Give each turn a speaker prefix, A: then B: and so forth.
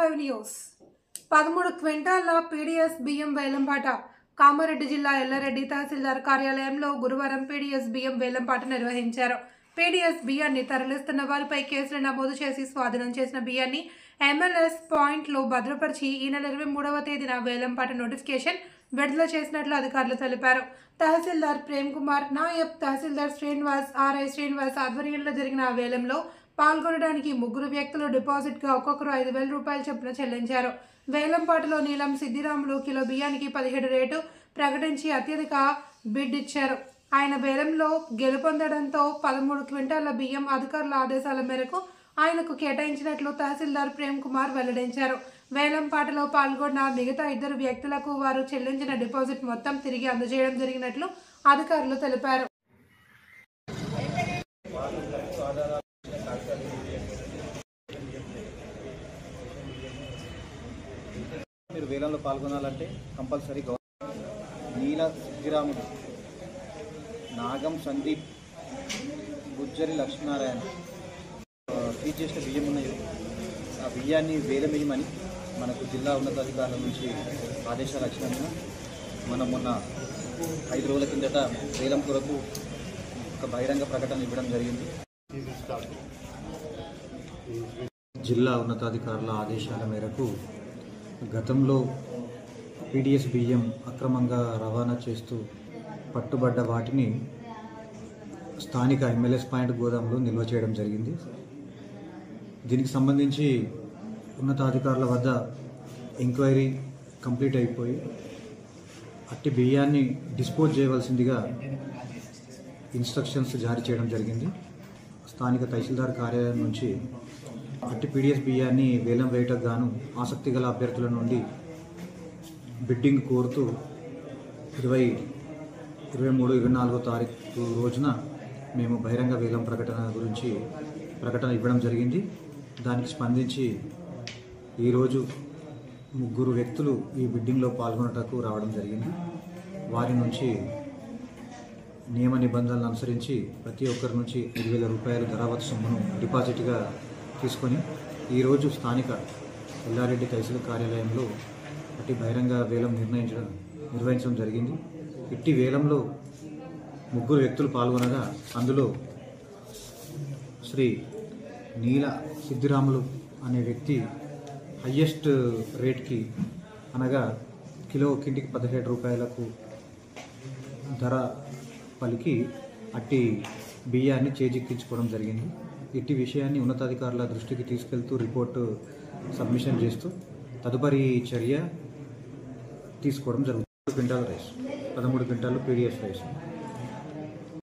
A: 5 news 13 క్వింటాల PDS బియ్యం వేలంపాట కామారెడ్డి జిల్లా ఎల్లారెడ్డి తహసీల్దార్ కార్యాలయంలో గురువారం పీడీఎస్ బియ్యం వేలంపాట నిర్వహించారు. పీడీఎస్ బియ్యాన్ని తరలిస్తున్న వారిపై కేసులు నమోదు చేసి స్వాధీనం చేసిన బియ్యాన్ని MLS పాయింట్లో భద్రపరిచి ఈ నెల 23వ తేదీన వేలంపాట నోటిఫికేషన్ విడుదల చేసినట్లు అధికారులు తెలిపారు. తహసీల్దార్ ప్రేమ్ కుమార్, నాయబ్ తహసీల్దార్ శ్రీనివాస్, ఆర్ఐ శ్రీనివాస్ ఆధ్వర్యంలో జరిగిన వేలంలో పాల్గొనడానికి ముగ్గురు వ్యక్తులు డిపాజిట్గా ఒక్కొక్కరు 5,000 రూపాయలు చొప్పున చెల్లించారు. వేలంపాటలో నీలం సిద్దిరాములు కిలో బియ్యానికి 17 రేటు ప్రకటించి అత్యధిక బిడ్ ఇచ్చారు. ఆయన వేలంలో గెలుపొందడంతో 13 క్వింటాల బియ్యం అధికారుల ఆదేశాల మేరకు ఆయనకు కేటాయించినట్లు తహసీల్దార్ ప్రేమ్ కుమార్ వెల్లడించారు. వేలంపాటలో పాల్గొన్న మిగతా 2 వ్యక్తులకు వారు చెల్లించిన డిపాజిట్ మొత్తం తిరిగి అందజేయడం జరిగినట్లు అధికారులు తెలిపారు.
B: మీరు వేలంలో పాల్గొనాలంటే కంపల్సరీ నీల సిద్దిరాములు, నాగం సందీప్, గుజ్జరి లక్ష్మీనారాయణ ఫీజ్ చేసిన బియ్యం ఉన్నాయి. ఆ బియ్యాన్ని వేలమేయమని మనకు జిల్లా ఉన్నతాధికారుల నుంచి ఆదేశాలు వచ్చినందున మనం మొన్న 5 రోజుల కిందట వేలం కొరకు ఒక బహిరంగ ప్రకటన ఇవ్వడం జరిగింది. జిల్లా ఉన్నతాధికారుల ఆదేశాల మేరకు గతంలో పీడీఎస్ బియ్యం అక్రమంగా రవాణా చేస్తూ పట్టుబడ్డ వాటిని స్థానిక MLS పాయింట్ గోదాంలో నిల్వ చేయడం జరిగింది. దీనికి సంబంధించి ఉన్నతాధికారుల వద్ద ఎంక్వైరీ కంప్లీట్ అయిపోయి అట్టి బియ్యాన్ని డిస్పోజ్ చేయవలసిందిగా ఇన్స్ట్రక్షన్స్ జారీ చేయడం జరిగింది. స్థానిక తహసీల్దార్ కార్యాలయం నుంచి అట్టి పీడీఎస్ బియ్యాన్ని వేలం వేయటకు గాను ఆసక్తి గల అభ్యర్థుల నుండి బిడ్డింగ్ కోరుతూ 23-24 తారీఖు రోజున మేము బహిరంగ వేలం ప్రకటన ఇవ్వడం జరిగింది. దానికి స్పందించి ఈరోజు 3 వ్యక్తులు ఈ బిడ్డింగ్లో పాల్గొనటకు రావడం జరిగింది. వారి నుంచి నియమ నిబంధనలను అనుసరించి ప్రతి ఒక్కరి నుంచి 5,000 రూపాయల ధరావతు సొమ్మును డిపాజిట్గా తీసుకొని ఈరోజు స్థానిక ఎల్లారెడ్డి తహసీల్దార్ కార్యాలయంలో అట్టి బహిరంగ వేలం నిర్వహించడం జరిగింది. ఇట్టి వేలంలో 3 వ్యక్తులు పాల్గొనగా అందులో శ్రీ నీల సిద్దిరాములు అనే వ్యక్తి హయ్యెస్ట్ రేట్కి అనగా కింటికి 17 రూపాయలకు ధర పలికి అట్టి బియ్యాన్ని చేజిక్కించుకోవడం జరిగింది. ఇట్టి విషయాన్ని ఉన్నతాధికారుల దృష్టికి తీసుకెళ్తూ రిపోర్టు సబ్మిషన్ చేస్తూ తదుపరి చర్య తీసుకోవడం జరుగుతుంది. 13 క్వింటాలు పీడీఎస్ రైస్.